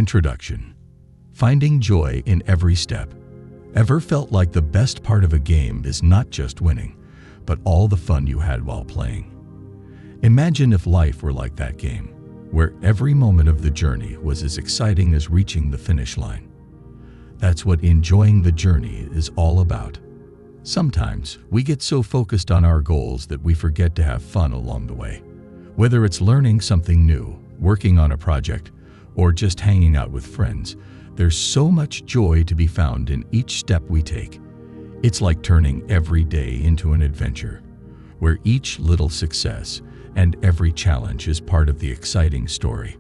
Introduction. Finding joy in every step. Ever felt like the best part of a game is not just winning, but all the fun you had while playing? Imagine if life were like that game, where every moment of the journey was as exciting as reaching the finish line. That's what enjoying the journey is all about. Sometimes we get so focused on our goals that we forget to have fun along the way. Whether it's learning something new, working on a project, or just hanging out with friends, there's so much joy to be found in each step we take. It's like turning every day into an adventure, where each little success and every challenge is part of the exciting story.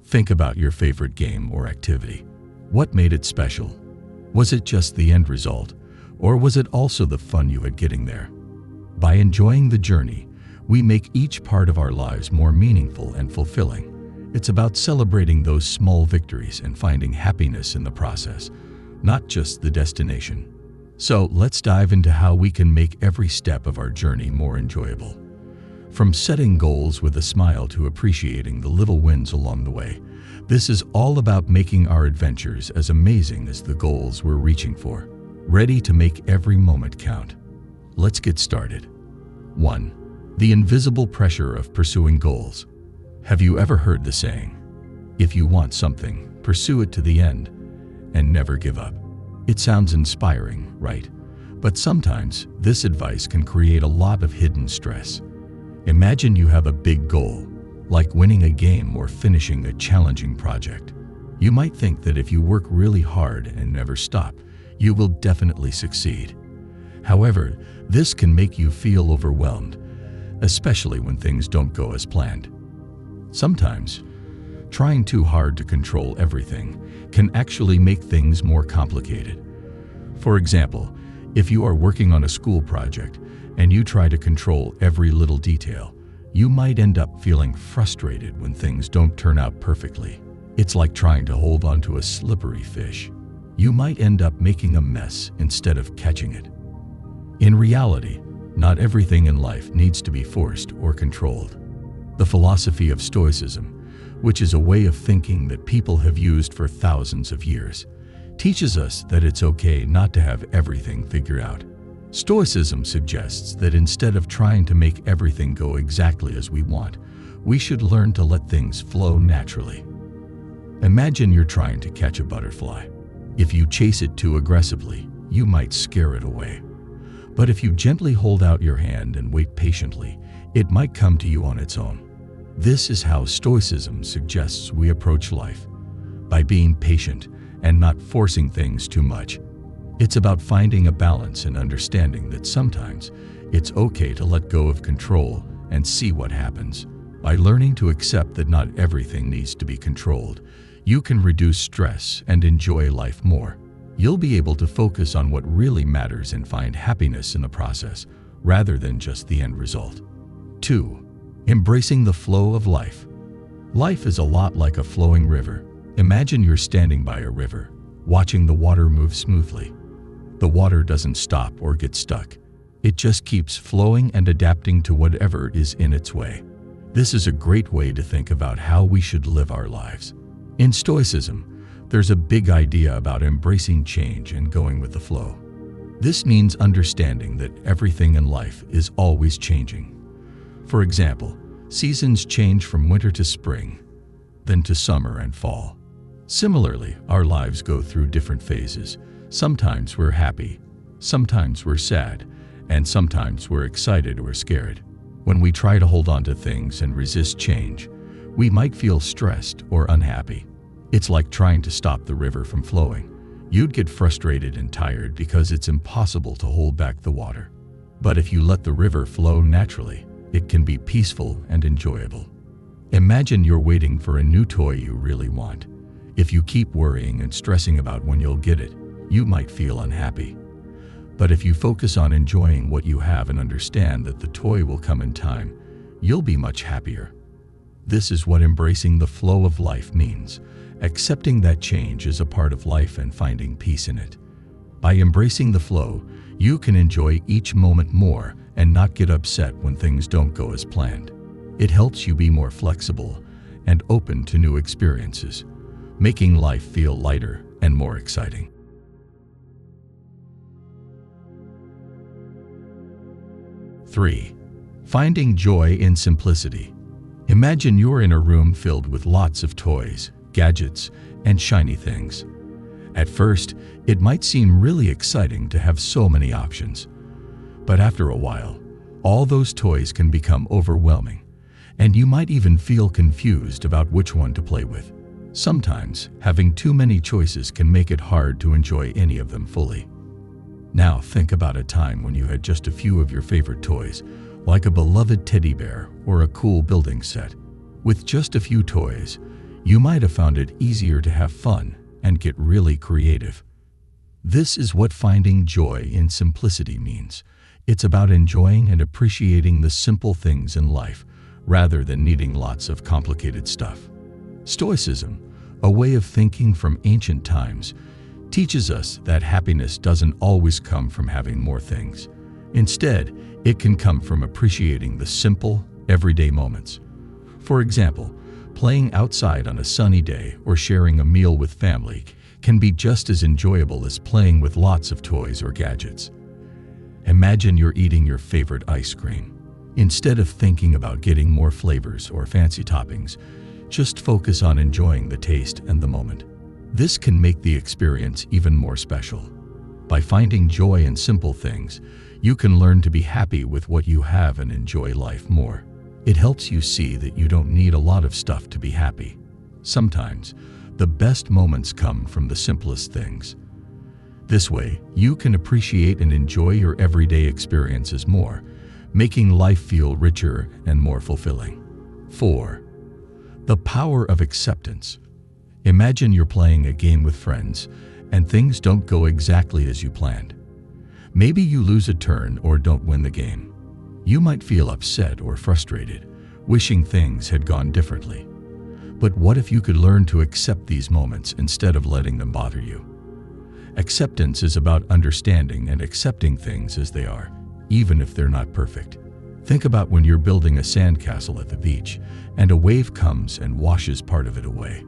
Think about your favorite game or activity. What made it special? Was it just the end result, or was it also the fun you had getting there? By enjoying the journey, we make each part of our lives more meaningful and fulfilling. It's about celebrating those small victories and finding happiness in the process, not just the destination. So let's dive into how we can make every step of our journey more enjoyable. From setting goals with a smile to appreciating the little wins along the way, this is all about making our adventures as amazing as the goals we're reaching for. Ready to make every moment count? Let's get started. 1. The invisible pressure of pursuing goals. Have you ever heard the saying, "If you want something, pursue it to the end and never give up"? It sounds inspiring, right? But sometimes this advice can create a lot of hidden stress. Imagine you have a big goal, like winning a game or finishing a challenging project. You might think that if you work really hard and never stop, you will definitely succeed. However, this can make you feel overwhelmed, especially when things don't go as planned. Sometimes, trying too hard to control everything can actually make things more complicated. For example, if you are working on a school project and you try to control every little detail, you might end up feeling frustrated when things don't turn out perfectly. It's like trying to hold onto a slippery fish. You might end up making a mess instead of catching it. In reality, not everything in life needs to be forced or controlled. The philosophy of Stoicism, which is a way of thinking that people have used for thousands of years, teaches us that it's okay not to have everything figured out. Stoicism suggests that instead of trying to make everything go exactly as we want, we should learn to let things flow naturally. Imagine you're trying to catch a butterfly. If you chase it too aggressively, you might scare it away. But if you gently hold out your hand and wait patiently, it might come to you on its own. This is how Stoicism suggests we approach life, by being patient and not forcing things too much. It's about finding a balance and understanding that sometimes it's okay to let go of control and see what happens. By learning to accept that not everything needs to be controlled, you can reduce stress and enjoy life more. You'll be able to focus on what really matters and find happiness in the process, rather than just the end result. 2. Embracing the flow of life. Life is a lot like a flowing river. Imagine you're standing by a river, watching the water move smoothly. The water doesn't stop or get stuck. It just keeps flowing and adapting to whatever is in its way. This is a great way to think about how we should live our lives. In Stoicism, there's a big idea about embracing change and going with the flow. This means understanding that everything in life is always changing. For example, seasons change from winter to spring, then to summer and fall. Similarly, our lives go through different phases. Sometimes we're happy, sometimes we're sad, and sometimes we're excited or scared. When we try to hold on to things and resist change, we might feel stressed or unhappy. It's like trying to stop the river from flowing. You'd get frustrated and tired because it's impossible to hold back the water. But if you let the river flow naturally, it can be peaceful and enjoyable. Imagine you're waiting for a new toy you really want. If you keep worrying and stressing about when you'll get it, you might feel unhappy. But if you focus on enjoying what you have and understand that the toy will come in time, you'll be much happier. This is what embracing the flow of life means, accepting that change is a part of life and finding peace in it. By embracing the flow, you can enjoy each moment more and not get upset when things don't go as planned. It helps you be more flexible and open to new experiences. making life feel lighter and more exciting. 3. Finding joy in simplicity. Imagine you're in a room filled with lots of toys, gadgets, and shiny things. At first, it might seem really exciting to have so many options. But after a while, all those toys can become overwhelming, and you might even feel confused about which one to play with. Sometimes, having too many choices can make it hard to enjoy any of them fully. Now think about a time when you had just a few of your favorite toys, like a beloved teddy bear or a cool building set. With just a few toys, you might have found it easier to have fun and get really creative. This is what finding joy in simplicity means. It's about enjoying and appreciating the simple things in life, rather than needing lots of complicated stuff. Stoicism, a way of thinking from ancient times, teaches us that happiness doesn't always come from having more things. Instead, it can come from appreciating the simple, everyday moments. For example, playing outside on a sunny day or sharing a meal with family can be just as enjoyable as playing with lots of toys or gadgets. Imagine you're eating your favorite ice cream. Instead of thinking about getting more flavors or fancy toppings, just focus on enjoying the taste and the moment. This can make the experience even more special. By finding joy in simple things, you can learn to be happy with what you have and enjoy life more. It helps you see that you don't need a lot of stuff to be happy. Sometimes, the best moments come from the simplest things. This way, you can appreciate and enjoy your everyday experiences more, making life feel richer and more fulfilling. 4. The power of acceptance. Imagine you're playing a game with friends, and things don't go exactly as you planned. Maybe you lose a turn or don't win the game. You might feel upset or frustrated, wishing things had gone differently. But what if you could learn to accept these moments instead of letting them bother you? Acceptance is about understanding and accepting things as they are, even if they're not perfect. Think about when you're building a sandcastle at the beach, and a wave comes and washes part of it away.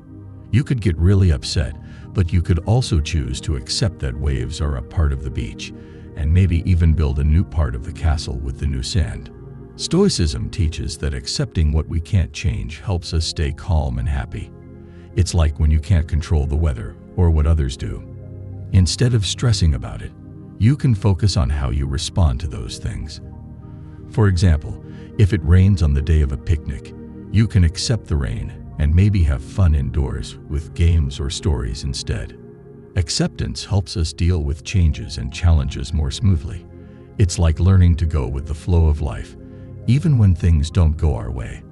You could get really upset, but you could also choose to accept that waves are a part of the beach, and maybe even build a new part of the castle with the new sand. Stoicism teaches that accepting what we can't change helps us stay calm and happy. It's like when you can't control the weather or what others do. Instead of stressing about it, you can focus on how you respond to those things. For example, if it rains on the day of a picnic, you can accept the rain and maybe have fun indoors with games or stories instead. Acceptance helps us deal with changes and challenges more smoothly. It's like learning to go with the flow of life, even when things don't go our way.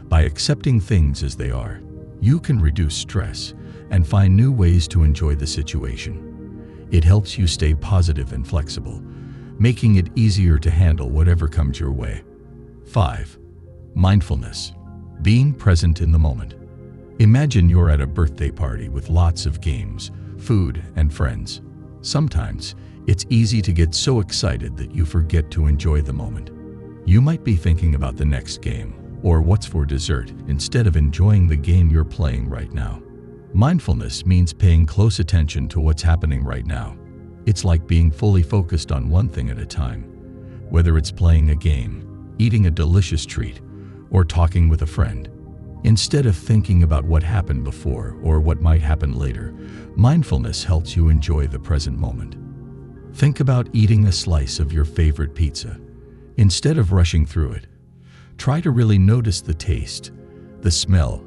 By accepting things as they are, you can reduce stress and find new ways to enjoy the situation. It helps you stay positive and flexible, making it easier to handle whatever comes your way. 5. Mindfulness. Being present in the moment. Imagine you're at a birthday party with lots of games, food, and friends. Sometimes, it's easy to get so excited that you forget to enjoy the moment. You might be thinking about the next game or what's for dessert instead of enjoying the game you're playing right now. Mindfulness means paying close attention to what's happening right now. It's like being fully focused on one thing at a time, whether it's playing a game, eating a delicious treat, or talking with a friend. Instead of thinking about what happened before or what might happen later, mindfulness helps you enjoy the present moment. Think about eating a slice of your favorite pizza. Instead of rushing through it, try to really notice the taste, the smell,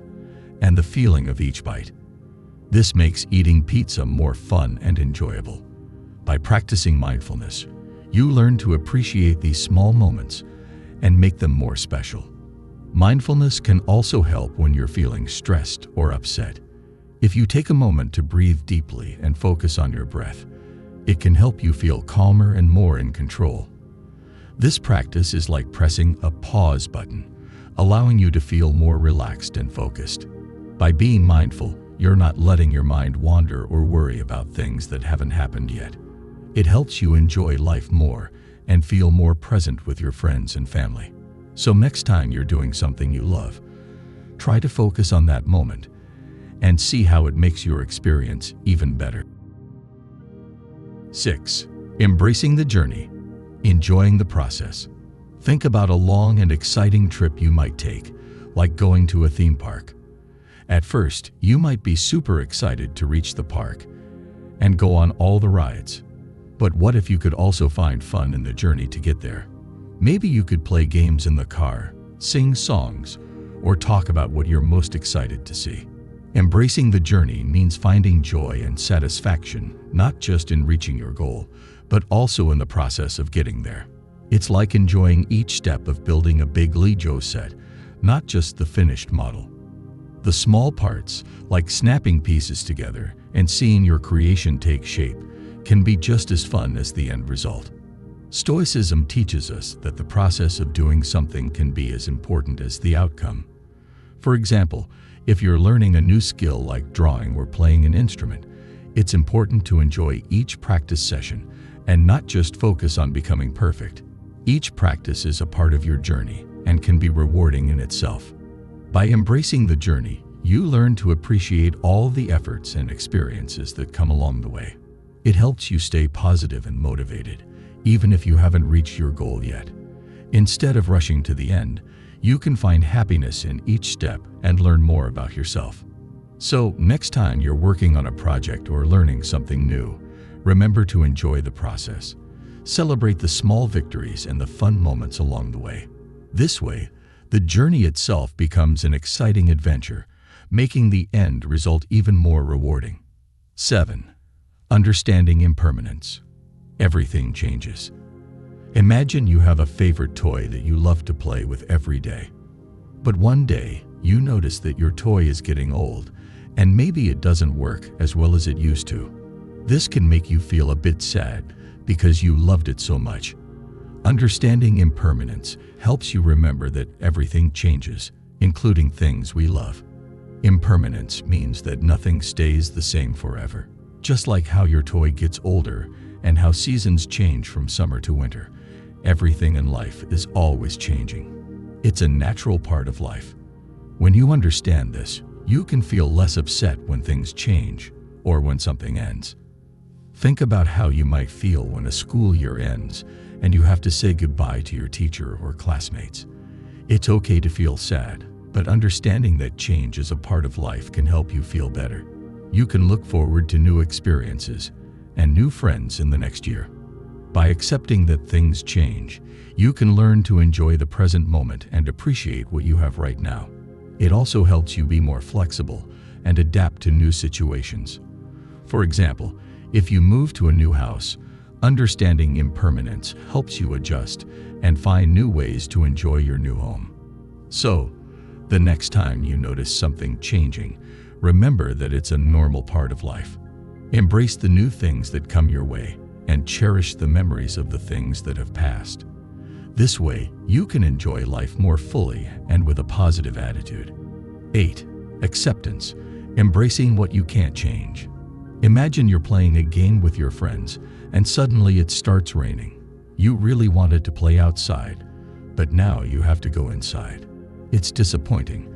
and the feeling of each bite. This makes eating pizza more fun and enjoyable. By practicing mindfulness, you learn to appreciate these small moments and make them more special. Mindfulness can also help when you're feeling stressed or upset. If you take a moment to breathe deeply and focus on your breath, it can help you feel calmer and more in control. This practice is like pressing a pause button, allowing you to feel more relaxed and focused. By being mindful, you're not letting your mind wander or worry about things that haven't happened yet. It helps you enjoy life more and feel more present with your friends and family. So next time you're doing something you love, try to focus on that moment and see how it makes your experience even better. 6. Embracing the journey, enjoying the process. Think about a long and exciting trip you might take, like going to a theme park. At first, you might be super excited to reach the park and go on all the rides. But what if you could also find fun in the journey to get there? Maybe you could play games in the car, sing songs, or talk about what you're most excited to see. Embracing the journey means finding joy and satisfaction, not just in reaching your goal, but also in the process of getting there. It's like enjoying each step of building a big Lego set, not just the finished model. The small parts, like snapping pieces together and seeing your creation take shape, can be just as fun as the end result. Stoicism teaches us that the process of doing something can be as important as the outcome. For example, if you're learning a new skill like drawing or playing an instrument, it's important to enjoy each practice session and not just focus on becoming perfect. Each practice is a part of your journey and can be rewarding in itself. By embracing the journey, you learn to appreciate all the efforts and experiences that come along the way. It helps you stay positive and motivated, even if you haven't reached your goal yet. Instead of rushing to the end, you can find happiness in each step and learn more about yourself. So, next time you're working on a project or learning something new, remember to enjoy the process. Celebrate the small victories and the fun moments along the way. This way, the journey itself becomes an exciting adventure, making the end result even more rewarding. 7. Understanding impermanence. Everything changes. Imagine you have a favorite toy that you love to play with every day. But one day, you notice that your toy is getting old, and maybe it doesn't work as well as it used to. This can make you feel a bit sad because you loved it so much. Understanding impermanence helps you remember that everything changes, including things we love. Impermanence means that nothing stays the same forever. Just like how your toy gets older and how seasons change from summer to winter, everything in life is always changing. It's a natural part of life. When you understand this, you can feel less upset when things change or when something ends. Think about how you might feel when a school year ends and you have to say goodbye to your teacher or classmates. It's okay to feel sad, but understanding that change is a part of life can help you feel better. You can look forward to new experiences and new friends in the next year. By accepting that things change, you can learn to enjoy the present moment and appreciate what you have right now. It also helps you be more flexible and adapt to new situations. For example, if you move to a new house, understanding impermanence helps you adjust and find new ways to enjoy your new home. So, the next time you notice something changing, remember that it's a normal part of life. Embrace the new things that come your way and cherish the memories of the things that have passed. This way, you can enjoy life more fully and with a positive attitude. 8. Acceptance. Embracing what you can't change. Imagine you're playing a game with your friends and suddenly it starts raining. You really wanted to play outside, but now you have to go inside. It's disappointing,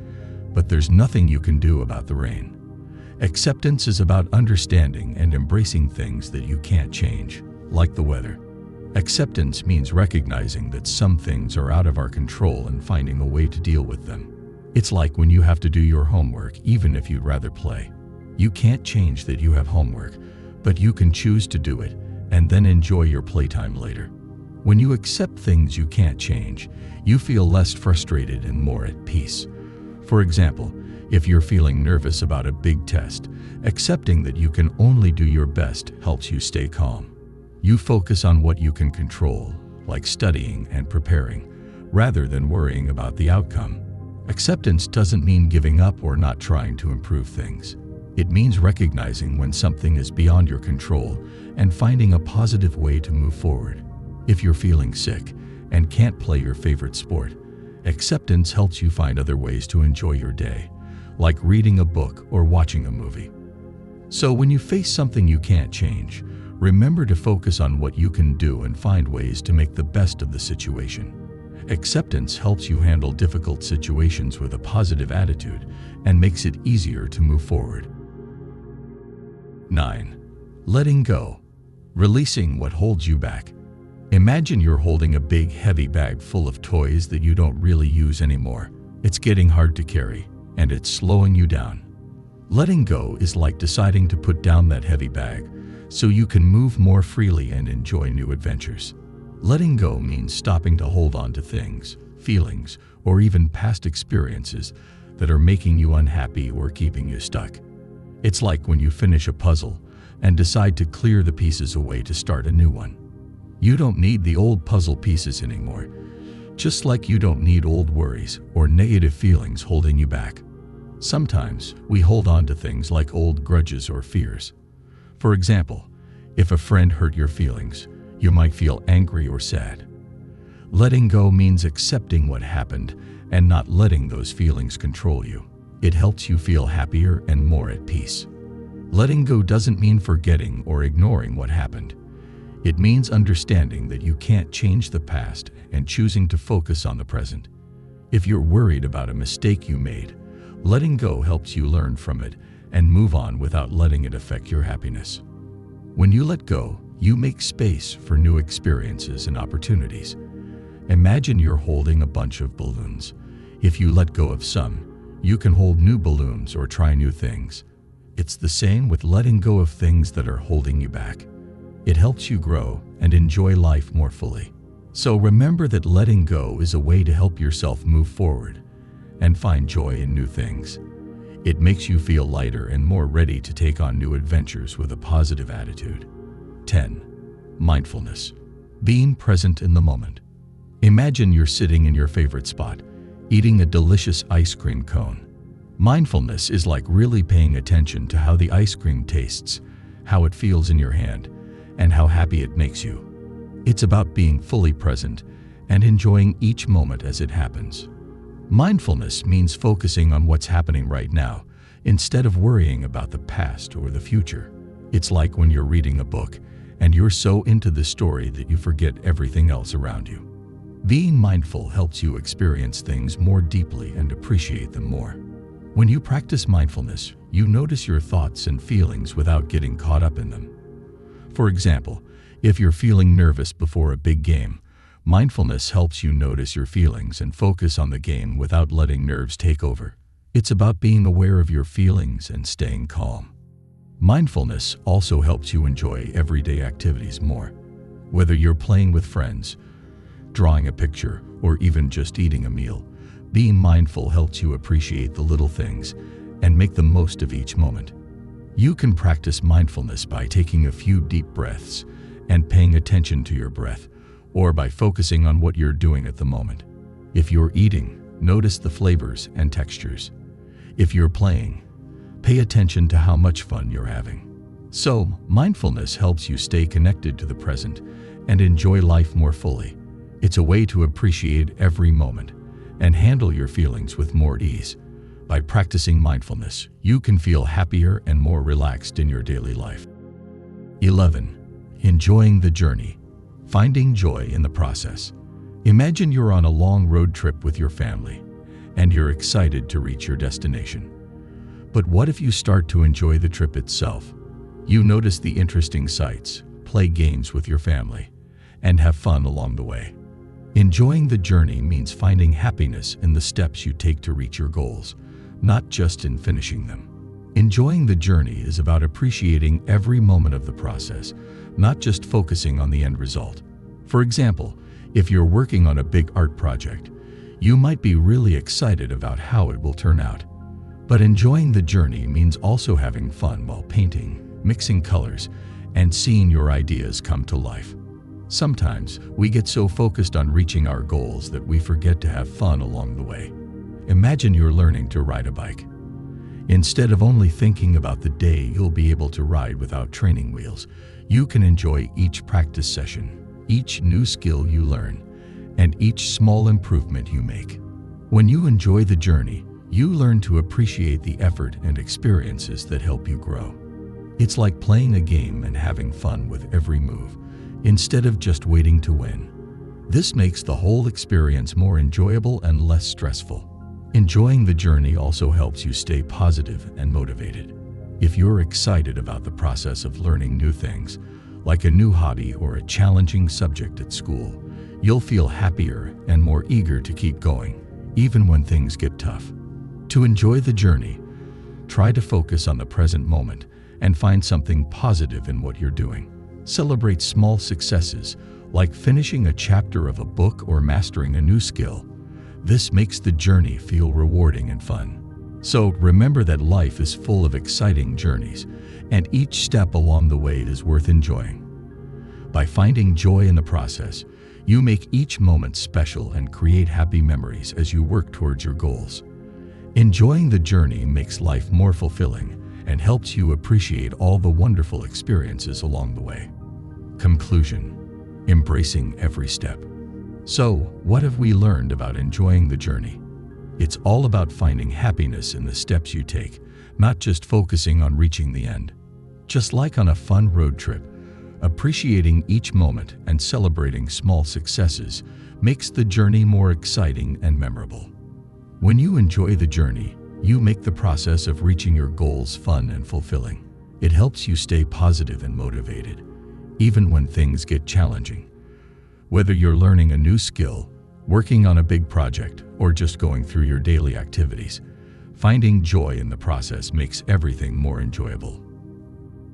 but there's nothing you can do about the rain. Acceptance is about understanding and embracing things that you can't change, like the weather. Acceptance means recognizing that some things are out of our control and finding a way to deal with them. It's like when you have to do your homework even if you'd rather play. You can't change that you have homework, but you can choose to do it and then enjoy your playtime later. When you accept things you can't change, you feel less frustrated and more at peace. For example, if you're feeling nervous about a big test, accepting that you can only do your best helps you stay calm. You focus on what you can control, like studying and preparing, rather than worrying about the outcome. Acceptance doesn't mean giving up or not trying to improve things. It means recognizing when something is beyond your control and finding a positive way to move forward. If you're feeling sick and can't play your favorite sport, acceptance helps you find other ways to enjoy your day, like reading a book or watching a movie. So when you face something you can't change, remember to focus on what you can do and find ways to make the best of the situation. Acceptance helps you handle difficult situations with a positive attitude and makes it easier to move forward. 9. Letting go. Releasing what holds you back. Imagine you're holding a big, heavy bag full of toys that you don't really use anymore. It's getting hard to carry, and it's slowing you down. Letting go is like deciding to put down that heavy bag so you can move more freely and enjoy new adventures. Letting go means stopping to hold on to things, feelings, or even past experiences that are making you unhappy or keeping you stuck. It's like when you finish a puzzle and decide to clear the pieces away to start a new one. You don't need the old puzzle pieces anymore, just like you don't need old worries or negative feelings holding you back. Sometimes we hold on to things like old grudges or fears. For example, if a friend hurt your feelings, you might feel angry or sad. Letting go means accepting what happened and not letting those feelings control you. It helps you feel happier and more at peace. Letting go doesn't mean forgetting or ignoring what happened. It means understanding that you can't change the past and choosing to focus on the present. If you're worried about a mistake you made, letting go helps you learn from it and move on without letting it affect your happiness. When you let go, you make space for new experiences and opportunities. Imagine you're holding a bunch of balloons. If you let go of some, you can hold new balloons or try new things. It's the same with letting go of things that are holding you back. It helps you grow and enjoy life more fully. So remember that letting go is a way to help yourself move forward and find joy in new things. It makes you feel lighter and more ready to take on new adventures with a positive attitude. 10. Mindfulness. Being present in the moment. Imagine you're sitting in your favorite spot, eating a delicious ice cream cone. Mindfulness is like really paying attention to how the ice cream tastes, how it feels in your hand, and how happy it makes you. It's about being fully present and enjoying each moment as it happens. Mindfulness means focusing on what's happening right now instead of worrying about the past or the future. It's like when you're reading a book and you're so into the story that you forget everything else around you. Being mindful helps you experience things more deeply and appreciate them more. When you practice mindfulness, you notice your thoughts and feelings without getting caught up in them. For example, if you're feeling nervous before a big game, mindfulness helps you notice your feelings and focus on the game without letting nerves take over. It's about being aware of your feelings and staying calm. Mindfulness also helps you enjoy everyday activities more. Whether you're playing with friends, drawing a picture, or even just eating a meal, being mindful helps you appreciate the little things and make the most of each moment. You can practice mindfulness by taking a few deep breaths and paying attention to your breath, or by focusing on what you're doing at the moment. If you're eating, notice the flavors and textures. If you're playing, pay attention to how much fun you're having. So, mindfulness helps you stay connected to the present and enjoy life more fully. It's a way to appreciate every moment and handle your feelings with more ease. By practicing mindfulness, you can feel happier and more relaxed in your daily life. 11. Enjoying the journey. Finding joy in the process. Imagine you're on a long road trip with your family, and you're excited to reach your destination. But what if you start to enjoy the trip itself? You notice the interesting sights, play games with your family, and have fun along the way. Enjoying the journey means finding happiness in the steps you take to reach your goals, not just in finishing them. Enjoying the journey is about appreciating every moment of the process, not just focusing on the end result. For example, if you're working on a big art project, you might be really excited about how it will turn out. But enjoying the journey means also having fun while painting, mixing colors, and seeing your ideas come to life. Sometimes we get so focused on reaching our goals that we forget to have fun along the way. Imagine you're learning to ride a bike. Instead of only thinking about the day you'll be able to ride without training wheels, you can enjoy each practice session, each new skill you learn, and each small improvement you make. When you enjoy the journey, you learn to appreciate the effort and experiences that help you grow. It's like playing a game and having fun with every move, instead of just waiting to win. This makes the whole experience more enjoyable and less stressful. Enjoying the journey also helps you stay positive and motivated. If you're excited about the process of learning new things, like a new hobby or a challenging subject at school, you'll feel happier and more eager to keep going, even when things get tough. To enjoy the journey, try to focus on the present moment and find something positive in what you're doing. Celebrate small successes, like finishing a chapter of a book or mastering a new skill. This makes the journey feel rewarding and fun. So remember that life is full of exciting journeys, and each step along the way is worth enjoying. By finding joy in the process, you make each moment special and create happy memories as you work towards your goals. Enjoying the journey makes life more fulfilling and helps you appreciate all the wonderful experiences along the way. Conclusion: embracing every step. So, what have we learned about enjoying the journey? It's all about finding happiness in the steps you take, not just focusing on reaching the end. Just like on a fun road trip, appreciating each moment and celebrating small successes makes the journey more exciting and memorable. When you enjoy the journey, you make the process of reaching your goals fun and fulfilling. It helps you stay positive and motivated, even when things get challenging. Whether you're learning a new skill, working on a big project, or just going through your daily activities, finding joy in the process makes everything more enjoyable.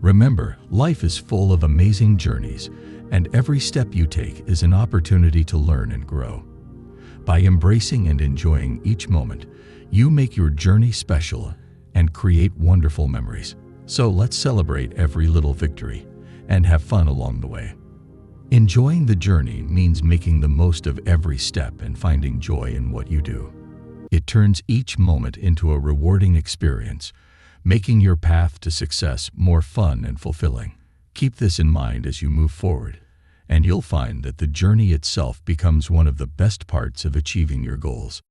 Remember, life is full of amazing journeys, and every step you take is an opportunity to learn and grow. By embracing and enjoying each moment, you make your journey special and create wonderful memories. So let's celebrate every little victory and have fun along the way. Enjoying the journey means making the most of every step and finding joy in what you do. It turns each moment into a rewarding experience, making your path to success more fun and fulfilling. Keep this in mind as you move forward, and you'll find that the journey itself becomes one of the best parts of achieving your goals.